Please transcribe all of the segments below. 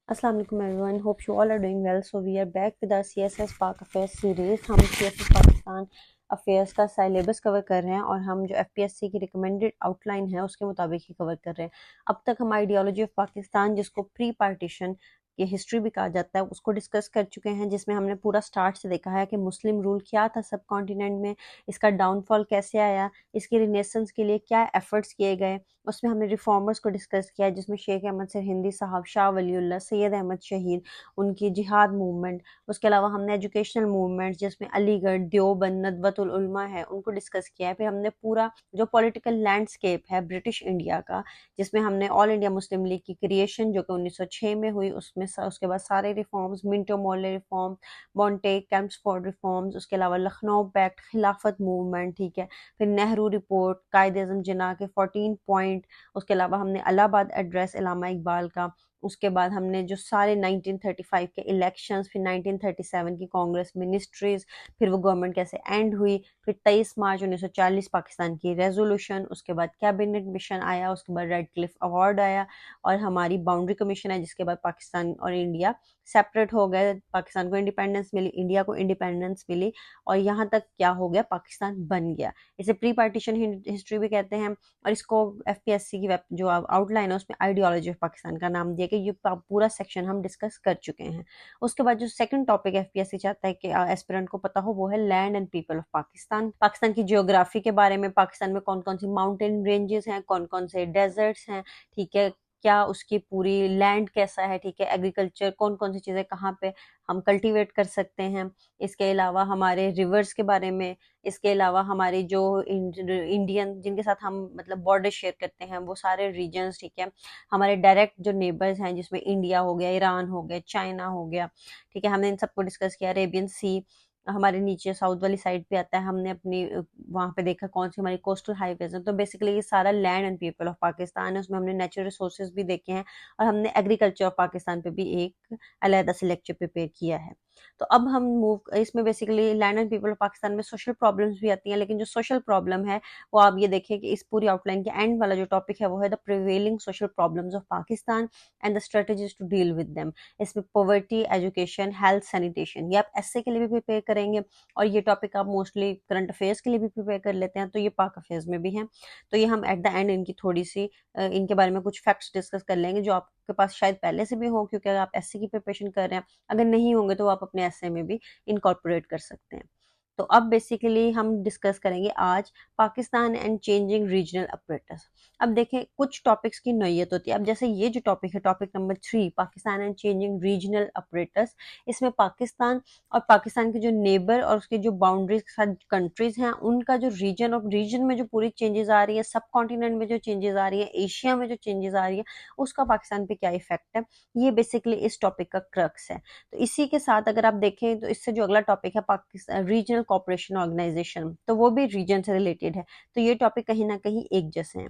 Assalamu alaikum everyone. Hope you all are doing well. So we are back with our CSS Pak Affairs series. हम CSS Pakistan affairs का syllabus cover कर रहे हैं और हम जो FPSC की रिकमेंडेड आउटलाइन है उसके मुताबिक ही कवर कर रहे हैं। अब तक हम आइडियोलॉजी ऑफ पाकिस्तान, जिसको प्री पार्टीशन की हिस्ट्री भी कहा जाता है, उसको डिस्कस कर चुके हैं, जिसमें हमने पूरा स्टार्ट से देखा है कि मुस्लिम रूल क्या था सब कॉन्टिनेंट में, इसका डाउनफॉल कैसे आया, इसके रिनेसेंस के लिए क्या एफर्ट्स किए गए। उसमें हमने रिफॉर्मर्स को डिस्कस किया, जिसमें शेख अहमद सरहिंदी साहब, शाह वलीउल्लाह, सैयद अहमद शहीद, उनकी जिहाद मूवमेंट। उसके अलावा हमने एजुकेशनल मूवमेंट, जिसमें अलीगढ़, देवबंद, नदवतुल उलमा है, उनको डिस्कस किया है। फिर हमने पूरा जो पॉलिटिकल लैंडस्केप है ब्रिटिश इंडिया का, जिसमें हमने ऑल इंडिया मुस्लिम लीग की क्रिएशन जो कि 1906 में हुई, उसमें उसके बाद सारे रिफॉर्म्स, मिंटो मॉर्ले रिफॉर्म, बॉन्टे कैंप्सफोर्ड रिफॉर्म्स, उसके अलावा लखनऊ पैक्ट, खिलाफत मूवमेंट, ठीक है। फिर नेहरू रिपोर्ट, कायदे आज़म जिन्ना के 14 पॉइंट, उसके अलावा हमने इलाहाबाद एड्रेस इलामा इकबाल का। उसके बाद हमने जो सारे 1935 के इलेक्शंस, फिर 1937 की कांग्रेस मिनिस्ट्रीज, फिर वो गवर्नमेंट कैसे एंड हुई, फिर 23 मार्च 1940 पाकिस्तान की रेजोल्यूशन, उसके बाद कैबिनेट मिशन आया, उसके बाद रेड क्लिफ अवार्ड आया, और हमारी बाउंड्री कमीशन है, जिसके बाद पाकिस्तान और इंडिया सेपरेट हो गए। पाकिस्तान को इंडिपेंडेंस मिली, इंडिया को इंडिपेंडेंस मिली, और यहाँ तक क्या हो गया, पाकिस्तान बन गया। इसे प्री पार्टीशन हिस्ट्री भी कहते हैं, और इसको FPSC की वेब जो आउटलाइन है उसमें आइडियोलॉजी ऑफ पाकिस्तान का नाम दिया कि ये पूरा सेक्शन हम डिस्कस कर चुके हैं। उसके बाद जो सेकंड टॉपिक FPSC चाहता है कि एस्पिरेंट को पता हो, वो है land and people of Pakistan. Pakistan की जियोग्राफी के बारे में, पाकिस्तान में कौन कौन सी माउंटेन रेंजेस हैं, कौन कौन से डेजर्ट्स हैं, ठीक है, क्या उसकी पूरी लैंड कैसा है, ठीक है, एग्रीकल्चर कौन कौन सी चीज़ें कहाँ पे हम कल्टीवेट कर सकते हैं। इसके अलावा हमारे रिवर्स के बारे में, इसके अलावा हमारी जो इंडियन जिनके साथ हम मतलब बॉर्डर शेयर करते हैं वो सारे रीजन्स, ठीक है, हमारे डायरेक्ट जो नेबर्स हैं, जिसमें इंडिया हो गया, ईरान हो गया, चाइना हो गया, ठीक है, हमने इन सबको डिस्कस किया। अरेबियन सी हमारे नीचे साउथ वाली साइड पे आता है, हमने अपनी वहाँ पे देखा कौन सी हमारी कोस्टल हाईवेज है। तो बेसिकली ये सारा land and people of Pakistan है, उसमें हमने नेचुरल रिसोर्सेज भी देखे हैं, और हमने एग्रीकल्चर ऑफ पाकिस्तान पे भी एक अलहदा से लेक्चर प्रिपेयर किया है। तो अब हम मूव इसमें basically land and people of Pakistan में सोशल प्रॉब्लम्स भी आती हैं, लेकिन जो सोशल प्रॉब्लम है वो आप ये देखिए कि इस पूरी आउटलाइन के एंड वाला जो टॉपिक है वो है the prevailing social problems of Pakistan and the strategies to deal with them. इसमें पॉवर्टी, एजुकेशन, हेल्थ, सैनिटेशन, ये आप एसए के लिए भी प्रिपेयर करेंगे, और ये टॉपिक आप मोस्टली करंट अफेयर्स के लिए भी प्रिपेयर कर लेते हैं, तो ये पाक अफेयर्स में भी हैं। तो ये हम एट द एंड इनकी थोड़ी सी इनके बारे में कुछ फैक्ट्स डिस्कस कर लेंगे जो आपके पास शायद पहले से भी हो, क्योंकि अगर आप एसए की प्रिपरेशन कर रहे हैं, अगर नहीं होंगे तो आप अपने एसए में भी इनकॉर्पोरेट कर सकते हैं। तो अब बेसिकली हम डिस्कस करेंगे आज Pakistan and changing regional operators. अब देखें कुछ टॉपिक्स की नोयत होती है। अब जैसे ये जो टॉपिक है, topic number 3, Pakistan and changing regional operators, इसमें पाकिस्तान और पाकिस्तान के जो नेबर और उसके जो बाउंड्रीज के साथ कंट्रीज हैं, उनका जो रीजन और रीजन में जो पूरी चेंजेस आ रही है, सब कॉन्टिनेंट में जो चेंजेस आ रही है, एशिया में जो चेंजेस आ रही है, उसका पाकिस्तान पे क्या इफेक्ट है, ये बेसिकली इस टॉपिक का क्रक्स है। तो इसी के साथ अगर आप देखें तो इससे जो अगला टॉपिक है पाकिस्तान रीजनल कोऑपरेशन ऑर्गेनाइजेशन, तो वो भी रीजन से रिलेटेड है। तो ये टॉपिक कहीं ना कहीं एक जैसे हैं।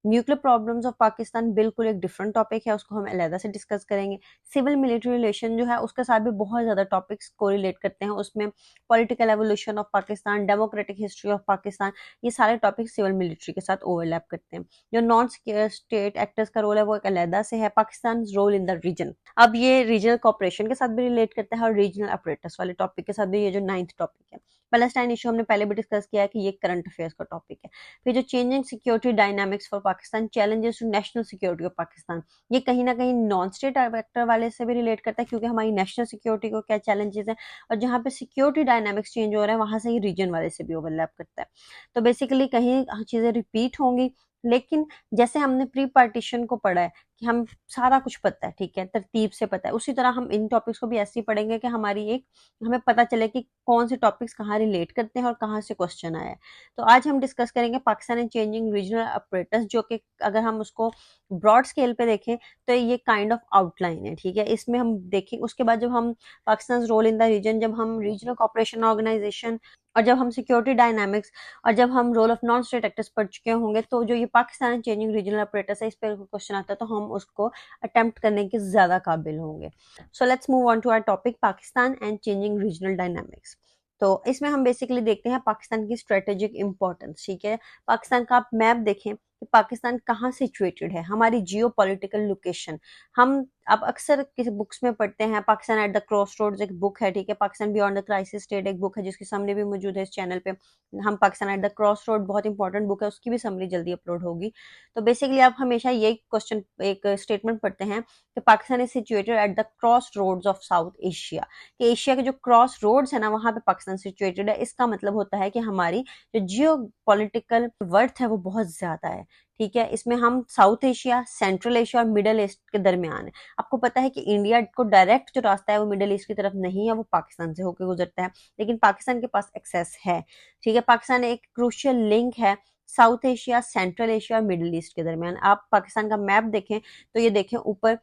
न्यूक्लियर प्रॉब्लम्स ऑफ पाकिस्तान बिल्कुल एक डिफरेंट टॉपिक है, उसको हम अलहदा से डिस्कस करेंगे। सिविल मिलिट्री रिलेशन जो है उसके साथ भी बहुत ज़्यादा टॉपिक्स कोरिलेट करते हैं, उसमें political evolution of Pakistan, democratic history of Pakistan, ये सारे टॉपिक्स सिविल मिलिट्री के साथ ओवरलैप करते हैं। जो नॉन स्टेट एक्टर्स का रोल है वो एक अलहदा से है, Pakistan role in the region. अब ये रीजनल कॉपरेशन के साथ भी रिलेट करता है, और रीजनल ऑपरेटर्स वाले टॉपिक के साथ भी। ये जो 9th टॉपिक है पैलेस्टाइन इशू, हमने पहले भी डिस्कस किया है कि ये करंट अफेयर्स का टॉपिक है। फिर जो changing security dynamics for Pakistan, challenges to national security of Pakistan, ये कहीं ना कहीं नॉन स्टेट एक्टर वाले से भी रिलेट करता है, क्योंकि हमारी नेशनल सिक्योरिटी को क्या चैलेंजेस हैं, और जहाँ पे सिक्योरिटी डायनामिक्स चेंज हो रहे हैं वहां से ही रीजन वाले से भी ओवरलैप करता है। तो बेसिकली कहीं चीजें रिपीट होंगी, लेकिन जैसे हमने प्री पार्टीशन को पढ़ा है कि हम सारा कुछ पता है, ठीक है, तरतीब से पता है, उसी तरह हम इन टॉपिक्स को भी ऐसे ही पढ़ेंगे कि हमारी एक हमें पता चले कि कौन से टॉपिक्स कहाँ रिलेट करते हैं और कहाँ से क्वेश्चन आया है। तो आज हम डिस्कस करेंगे Pakistan and changing regional operators, जो कि अगर हम उसको ब्रॉड स्केल पे देखें तो ये काइंड ऑफ आउटलाइन है, ठीक है। इसमें हम देखेंगे, उसके बाद जब हम Pakistan role in the region, जब हम रीजनल कॉपरेशन ऑर्गेनाइजेशन, और जब हम सिक्योरिटी डायनामिक्स, और जब हम role of non state actors पढ़ चुके होंगे, तो जो ये Pakistan and changing regional operators है, इस पर क्वेश्चन आता है तो हम उसको अटेम्प्ट करने के ज्यादा काबिल होंगे। So let's move on to our topic Pakistan and changing regional dynamics. तो इसमें हम बेसिकली देखते हैं पाकिस्तान की स्ट्रेटेजिक इंपॉर्टेंस, ठीक है। पाकिस्तान का आप मैप देखें कि पाकिस्तान कहाँ सिचुएटेड है, हमारी जियो पॉलिटिकल लोकेशन। हम आप अक्सर किसी बुक्स में पढ़ते हैं, Pakistan at the crossroads एक बुक है, ठीक है, Pakistan beyond the crisis state एक बुक है जिसकी समरी भी मौजूद है इस चैनल पे। हम Pakistan at the cross road बहुत इंपॉर्टेंट बुक है, उसकी भी समरी जल्दी अपलोड होगी। तो बेसिकली आप हमेशा ये क्वेश्चन एक स्टेटमेंट पढ़ते हैं कि Pakistan is situated at the crossroads of South Asia, कि एशिया के जो क्रॉस रोड्स है ना वहां पे पाकिस्तान सिचुएटेड है। इसका मतलब होता है कि हमारी जो जियो पॉलिटिकल वर्थ है वो बहुत ज्यादा है, ठीक है। इसमें हम साउथ एशिया, सेंट्रल एशिया और मिडल ईस्ट के दरमियान है। आपको पता है कि इंडिया को डायरेक्ट जो रास्ता है वो मिडल ईस्ट की तरफ नहीं है, वो पाकिस्तान से होकर गुजरता है, लेकिन पाकिस्तान के पास एक्सेस है, ठीक है। पाकिस्तान एक क्रूशियल लिंक है साउथ एशिया, सेंट्रल एशिया और मिडल ईस्ट के दरमियान। आप पाकिस्तान का मैप देखें तो ये देखें ऊपर,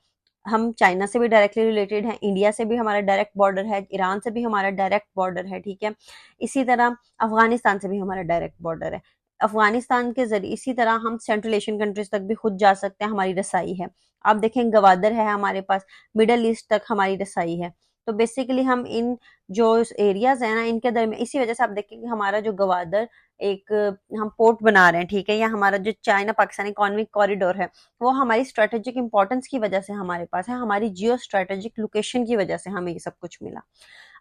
हम चाइना से भी डायरेक्टली रिलेटेड है, इंडिया से भी हमारा डायरेक्ट बॉर्डर है, ईरान से भी हमारा डायरेक्ट बॉर्डर है, ठीक है। इसी तरह अफगानिस्तान से भी हमारा डायरेक्ट बॉर्डर है। अफगानिस्तान के जरिए इसी तरह हम सेंट्रल एशियन कंट्रीज तक भी खुद जा सकते हैं, हमारी रसाई है। आप देखें गवादर है हमारे पास, मिडल ईस्ट तक हमारी रसाई है। तो बेसिकली हम इन जो एरियाज है ना इनके दरमियान, इसी वजह से आप देखेंगे हमारा जो गवादर एक हम पोर्ट बना रहे हैं, ठीक है, या हमारा जो चाइना पाकिस्तान इकोनॉमिक कॉरिडोर है वो हमारी स्ट्रेटेजिक इंपॉर्टेंस की वजह से हमारे पास है, हमारी जियो स्ट्रेटेजिक लोकेशन की वजह से हमें ये सब कुछ मिला।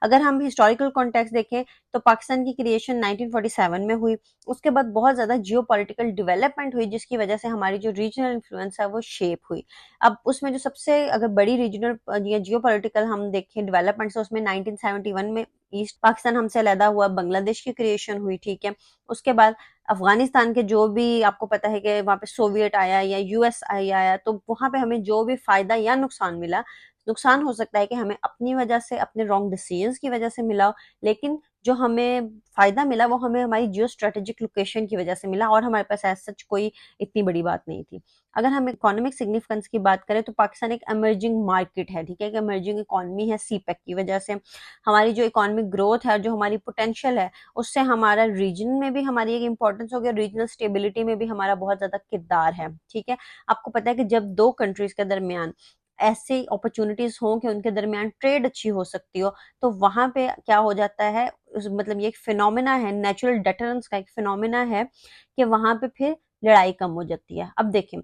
अगर हम हिस्टोरिकल कॉन्टेक्स्ट देखें तो पाकिस्तान की क्रिएशन 1947 में हुई, उसके बाद बहुत ज़्यादा जियो पॉलिटिकल डेवलपमेंट हुई जिसकी वजह से हमारी जो रीजनल इन्फ्लुएंस है वो शेप हुई। अब उसमें जो सबसे अगर बड़ी रीजनल या जियो पॉलिटिकल हम देखें डेवलपमेंट्स, उसमें 1971 में ईस्ट पाकिस्तान हमसे अलहदा हुआ, बांग्लादेश की क्रिएशन हुई, ठीक है। उसके बाद अफगानिस्तान के जो भी आपको पता है कि वहाँ पे सोवियत आया या यूएस आया, तो वहाँ पे हमें जो भी फायदा या नुकसान मिला, नुकसान हो सकता है कि हमें अपनी वजह से, अपने रॉन्ग डिसीजंस की वजह से मिला, लेकिन जो हमें फायदा मिला वो हमें हमारी जियो स्ट्रेटेजिक लोकेशन की वजह से मिला, और हमारे पास ऐसा सच कोई इतनी बड़ी बात नहीं थी। अगर हम इकोनॉमिक सिग्निफिकेंस की बात करें तो पाकिस्तान एक इमर्जिंग मार्केट है, ठीक है, एक इमर्जिंग इकोनॉमी है। सीपेक की वजह से हमारी जो इकोनॉमिक ग्रोथ है, जो हमारी पोटेंशियल है, उससे हमारा रीजन में भी हमारी एक इंपॉर्टेंस हो गया, रीजनल स्टेबिलिटी में भी हमारा बहुत ज्यादा किरदार है, ठीक है। आपको पता है कि जब दो कंट्रीज के दरमियान ऐसी अपॉर्चुनिटीज हों कि उनके दरमियान ट्रेड अच्छी हो सकती हो, तो वहां पे क्या हो जाता है, मतलब ये एक फिनोमिना है, नेचुरल डेटरेंस का एक फिनोमिना है कि वहां पे फिर लड़ाई कम हो जाती है। अब देखें,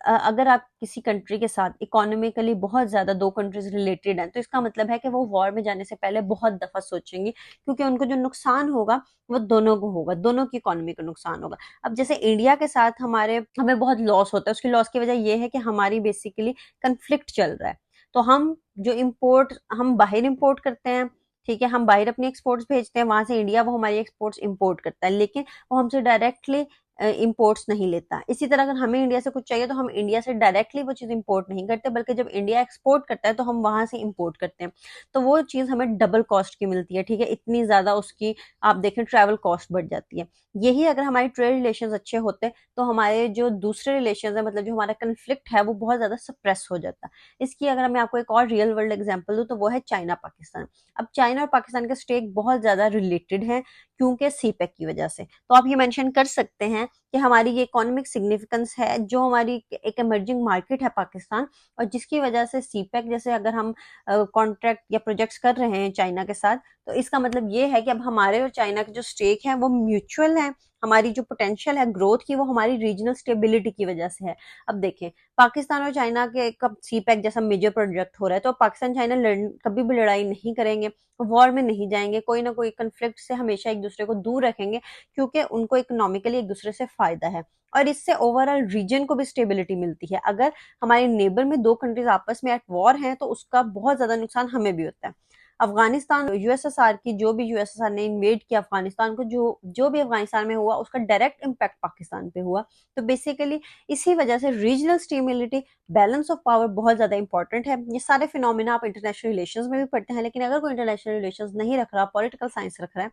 अगर आप किसी कंट्री के साथ इकोनॉमिकली बहुत ज्यादा दो कंट्रीज रिलेटेड हैं तो इसका मतलब है कि वो वॉर में जाने से पहले बहुत दफा सोचेंगे, क्योंकि उनको जो नुकसान होगा वो दोनों को होगा, दोनों की इकोनॉमी को नुकसान होगा। अब जैसे इंडिया के साथ हमें बहुत लॉस होता है, उसकी लॉस की वजह यह है कि हमारी बेसिकली कंफ्लिक्ट चल रहा है, तो हम जो इम्पोर्ट हम बाहर इम्पोर्ट करते हैं, ठीक है, हम बाहर अपनी एक्सपोर्ट्स भेजते हैं, वहां से इंडिया वो हमारी एक्सपोर्ट्स इम्पोर्ट करता है, लेकिन वो हमसे डायरेक्टली इम्पोर्ट्स नहीं लेता। इसी तरह अगर हमें इंडिया से कुछ चाहिए तो हम इंडिया से डायरेक्टली वो चीज़ इम्पोर्ट नहीं करते, बल्कि जब इंडिया एक्सपोर्ट करता है तो हम वहां से इम्पोर्ट करते हैं, तो वो चीज़ हमें डबल कॉस्ट की मिलती है, ठीक है, इतनी ज़्यादा उसकी आप देखें ट्रैवल कॉस्ट बढ़ जाती है। यही अगर हमारे ट्रेड रिलेशन अच्छे होते तो हमारे जो दूसरे रिलेशन है, मतलब जो हमारा कन्फ्लिक्ट है, वो बहुत ज़्यादा सप्रेस हो जाता। इसकी अगर मैं आपको एक और रियल वर्ल्ड एग्जाम्पल दूँ तो वो है चाइना पाकिस्तान। अब चाइना और पाकिस्तान के स्टेट बहुत ज़्यादा रिलेटेड हैं क्योंकि सीपेक की वजह से। तो आप ये मेंशन कर सकते हैं कि हमारी ये इकोनॉमिक सिग्निफिकेंस है, जो हमारी एक इमर्जिंग मार्केट है पाकिस्तान, और जिसकी वजह से सीपेक जैसे अगर हम कॉन्ट्रैक्ट या प्रोजेक्ट्स कर रहे हैं चाइना के साथ, तो इसका मतलब ये है कि अब हमारे और चाइना के जो स्टेक हैं वो म्यूचुअल है। हमारी जो पोटेंशियल है ग्रोथ की वो हमारी रीजनल स्टेबिलिटी की वजह से है। अब देखें, पाकिस्तान और चाइना के कब सीपेक जैसा मेजर प्रोजेक्ट हो रहा है, तो पाकिस्तान चाइना कभी भी लड़ाई नहीं करेंगे, वॉर में नहीं जाएंगे, कोई ना कोई कंफ्लिक्ट से हमेशा एक दूसरे को दूर रखेंगे, क्योंकि उनको इकोनॉमिकली एक दूसरे से फायदा है, और इससे ओवरऑल रीजन को भी स्टेबिलिटी मिलती है। अगर हमारे नेबर में दो कंट्रीज आपस में एट वॉर हैं तो उसका बहुत ज्यादा नुकसान हमें भी होता है। अफगानिस्तान यूएसएसआर की, जो भी यूएसएसआर ने इन्वेड किया अफगानिस्तान को, जो जो भी अफगानिस्तान में हुआ उसका डायरेक्ट इम्पैक्ट पाकिस्तान पे हुआ। तो बेसिकली इसी वजह से regional stability, balance of power बहुत ज्यादा इंपॉर्टेंट है। ये सारे फिनोमिना आप इंटरनेशनल रिलेशंस में भी पढ़ते हैं, लेकिन अगर कोई इंटरनेशनल रिलेशंस नहीं रख रहा, पॉलिटिकल साइंस रख रहा है,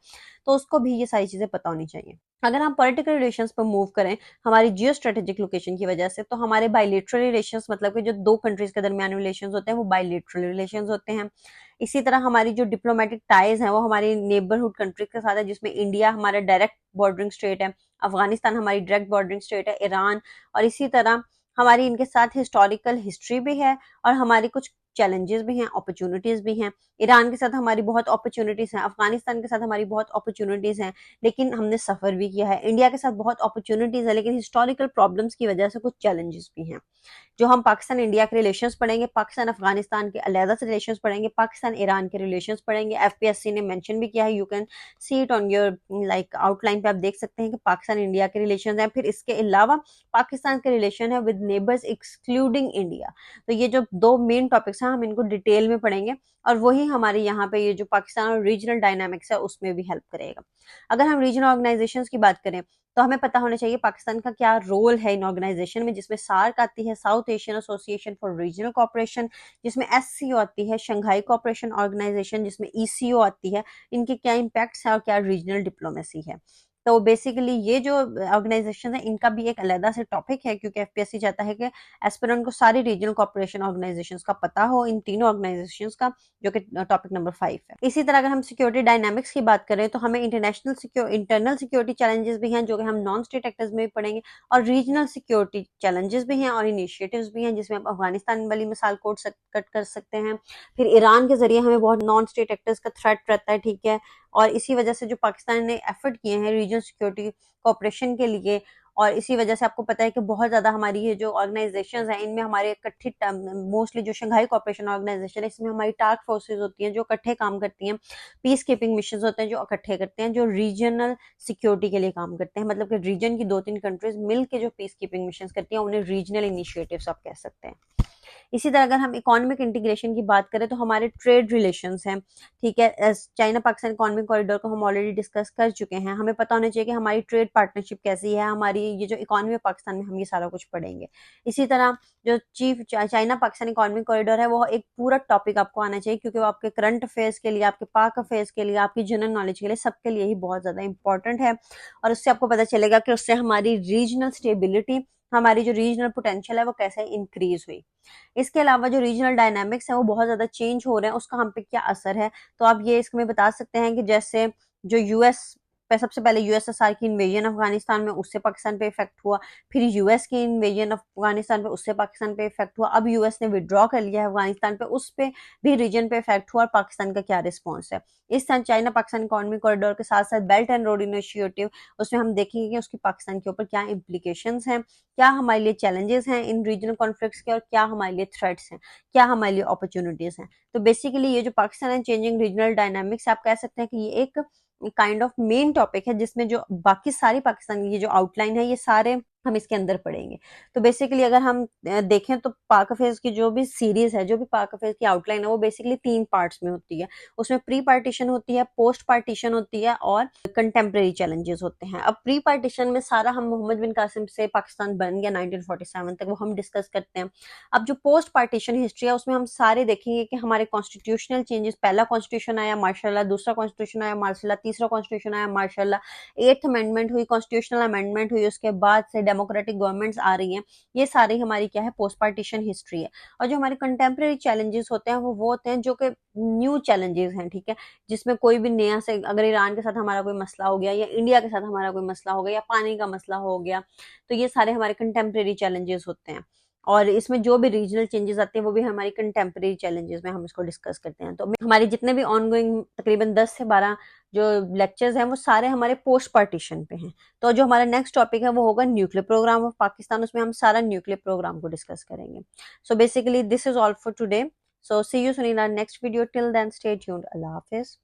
तो उसको भी ये सारी चीजें पता होनी चाहिए। अगर हम पॉलिटिकल रिलेशंस पर मूव करें हमारी जियो स्ट्रेटेजिक लोकेशन की वजह से, तो हमारे बायलेटरल रिलेशंस, मतलब कि जो दो कंट्रीज के दरमियान रिलेशंस होते हैं वो बायलेटरल रिलेशंस होते हैं। इसी तरह हमारी जो डिप्लोमेटिक टाइज हैं वो हमारी नेबरहुड कंट्रीज के साथ है, जिसमें इंडिया हमारा डायरेक्ट बॉर्डरिंग स्टेट है, अफगानिस्तान हमारी डायरेक्ट बॉर्डरिंग स्टेट है, ईरान, और इसी तरह हमारी इनके साथ हिस्टोरिकल हिस्ट्री भी है, और हमारी कुछ चैलेंजेस भी हैं, अपॉर्चुनिटीज भी हैं। ईरान के साथ हमारी बहुत अपॉर्चुनिटीज हैं, अफगानिस्तान के साथ हमारी बहुत अपॉर्चुनिटीज हैं, लेकिन हमने सफर भी किया है। इंडिया के साथ बहुत अपॉर्चुनिटीज है, लेकिन हिस्टोरिकल प्रॉब्लम्स की वजह से कुछ चैलेंजेस भी हैं। जो हम पाकिस्तान इंडिया के रिलेशंस पढ़ेंगे, पाकिस्तान अफगानिस्तान के अलहदा से रिलेशंस पढ़ेंगे, पाकिस्तान ईरान के रिलेशंस पढ़ेंगे। एफपीएससी ने मेंशन भी किया है, you can see it on your like outline पे, आप देख सकते हैं कि पाकिस्तान इंडिया के रिलेशंस हैं। फिर इसके अलावा पाकिस्तान के रिलेशन है विद नेबर्स एक्सक्लूडिंग इंडिया। तो ये जो दो मेन टॉपिक्स हैं, हम इनको डिटेल में पढ़ेंगे और वही हमारे यहाँ पे ये जो पाकिस्तान और रीजनल डायनामिक्स है उसमें भी हेल्प करेगा। अगर हम रीजनल ऑर्गेनाइजेशंस की बात करें तो हमें पता होना चाहिए पाकिस्तान का क्या रोल है इन ऑर्गेनाइजेशन में, जिसमें सार्क आती है, south Asian association for regional cooperation, जिसमें एससीओ आती है, शंघाई कोऑपरेशन ऑर्गेनाइजेशन, जिसमें ईसीओ आती है। इनके क्या इम्पैक्ट्स हैं और क्या रीजनल डिप्लोमेसी है। तो बेसिकली ये जो ऑर्गेनाइजेशन है इनका भी एक अलग से टॉपिक है, क्योंकि एफपीएससी चाहता है कि एस्पिरेंट को सारी रीजनल कोऑपरेशन ऑर्गेनाइजेशंस का पता हो, इन तीनों ऑर्गेनाइजेशंस का, जो कि टॉपिक नंबर 5 है। इसी तरह अगर हम सिक्योरिटी डायनामिक्स की बात करें तो हमें इंटरनल सिक्योरिटी चैलेंजेस भी हैं, जो कि हम नॉन स्टेट एक्टर्स में भी पढ़ेंगे, और रीजनल सिक्योरिटी चैलेंजेस भी हैं और इनिशिएटिव्स भी हैं, जिसमें आप अफगानिस्तान वाली मिसाल कट कर सकते हैं। फिर ईरान के जरिए हमें बहुत नॉन स्टेट एक्टर्स का थ्रेट रहता है, ठीक है, और इसी वजह से जो पाकिस्तान ने एफर्ट किए हैं रीजनल सिक्योरिटी कोऑपरेशन के लिए, और इसी वजह से आपको पता है कि बहुत ज़्यादा हमारी ये जो ऑर्गेनाइजेशंस हैं इनमें हमारे इकट्ठी मोस्टली जो शंघाई कोऑपरेशन ऑर्गेनाइजेशन है इसमें हमारी टास्क फोर्सेज होती हैं जो इकट्ठे काम करती हैं, पीस कीपिंग मिशन होते हैं जो इकट्ठे करते हैं, जो रीजनल सिक्योरिटी के लिए काम करते हैं, मतलब कि रीजन की 2-3 कंट्रीज मिल के जो पीस कीपिंग मिशन करती हैं उन्हें रीजनल इनिशिएटिव्स आप कह सकते हैं। इसी तरह अगर हम इकोनॉमिक इंटीग्रेशन की बात करें तो हमारे ट्रेड रिलेशंस हैं, ठीक है, चाइना पाकिस्तान इकोनॉमिक कॉरिडोर को हम ऑलरेडी डिस्कस कर चुके हैं। हमें पता होना चाहिए कि हमारी ट्रेड पार्टनरशिप कैसी है, हमारी ये जो इकोनॉमी है पाकिस्तान में, हम ये सारा कुछ पढ़ेंगे। इसी तरह जो चाइना पाकिस्तान इकोनॉमिक कॉरिडोर है वो एक पूरा टॉपिक आपको आना चाहिए, क्योंकि वो आपके करंट अफेयर्स के लिए, आपके पाक अफेयर्स के लिए, आपकी जनरल नॉलेज के लिए, सबके लिए ही बहुत ज़्यादा इंपॉर्टेंट है। और उससे आपको पता चलेगा कि उससे हमारी रीजनल स्टेबिलिटी, हमारी जो रीजनल पोटेंशियल है वो कैसे इंक्रीज हुई। इसके अलावा जो रीजनल डायनामिक्स है वो बहुत ज़्यादा चेंज हो रहे हैं, उसका हम पे क्या असर है, तो आप ये इसमें बता सकते हैं कि जैसे जो यूएस पे, सबसे पहले यूएसएसआर की इन्वेजन अफगानिस्तान में, उससे पाकिस्तान पे इफेक्ट हुआ। फिर यूएस की इन्वेजन अफगानिस्तान पे, उससे पाकिस्तान पे इफेक्ट हुआ। अब यूएस ने विड्रॉ कर लिया है अफगानिस्तान पे, उस पे भी रीजन पे इफेक्ट हुआ, और पाकिस्तान का क्या रिस्पॉन्स है। इस तरह चाइना पाकिस्तान इकोनॉमिक कॉरिडोर के साथ साथ बेल्ट एंड रोड इनिशिएटिव, उसमें हम देखेंगे कि उसकी पाकिस्तान के ऊपर क्या इम्प्लीकेशंस हैं, क्या हमारे लिए चैलेंजेस हैं इन रीजनल कॉन्फ्लिक्ट्स के, और क्या हमारे लिए थ्रेट्स हैं, क्या हमारे लिए अपॉर्चुनिटीज हैं। तो बेसिकली ये जो Pakistan and changing regional dynamics, आप कह सकते हैं कि ये एक काइंड ऑफ मेन टॉपिक है, जिसमें जो बाकी सारी पाकिस्तान की जो आउटलाइन है ये सारे हम इसके अंदर पढ़ेंगे। तो बेसिकली अगर हम देखें तो पाक अफेयर्स की जो भी सीरीज है, जो भी पाक अफेयर्स की आउटलाइन है, वो बेसिकली 3 पार्ट्स में होती है। उसमें प्री पार्टीशन होती है, पोस्ट पार्टीशन होती है, और कंटेम्प्रेरी चैलेंजेस होते हैं। अब प्री पार्टीशन में सारा हम मोहम्मद बिन कासिम से पाकिस्तान बन गया 1947 तक, वो हम डिस्कस करते हैं। अब जो पोस्ट पार्टीशन हिस्ट्री है उसमें हम सारे देखेंगे कि हमारे कॉन्स्टिट्यूशनल चेंजेस, पहला कॉन्स्टिट्यूशन आया माशाल्लाह, दूसरा कॉन्स्टिट्यूशन आया माशाल्लाह, तीसरा कॉन्स्टिट्यूशन आया माशाल्लाह, 8th अमेंडमेंट हुई, कॉन्स्टिट्यूशनल अमेंडमेंट हुई, उसके बाद से डेमोक्रेटिक गवर्नमेंट्स आ रही हैं। ये सारी हमारी क्या है, पोस्ट पार्टीशन हिस्ट्री है। और जो हमारे कंटेम्प्रेरी चैलेंजेस होते हैं वो होते हैं जो कि न्यू चैलेंजेस हैं, ठीक है, जिसमें कोई भी नया से, अगर ईरान के साथ हमारा कोई मसला हो गया, या इंडिया के साथ हमारा कोई मसला हो गया, या पानी का मसला हो गया, तो ये सारे हमारे कंटेम्प्रेरी चैलेंजेस होते हैं। और इसमें जो भी रीजनल चेंजेस आते हैं वो भी हमारी कंटेम्प्रेरी चैलेंजेस में हम इसको डिस्कस करते हैं। तो हमारे जितने भी ऑनगोइंग तकरीबन 10 से 12 जो लेक्चर्स हैं वो सारे हमारे पोस्ट पार्टीशन पे हैं। तो जो हमारा नेक्स्ट टॉपिक है वो होगा न्यूक्लियर प्रोग्राम ऑफ पाकिस्तान, उसमें हम सारा न्यूक्लियर प्रोग्राम को डिस्कस करेंगे। So basically this is all for today, so see you soon in our next video, till then stay tuned, अल्लाह हाफिज।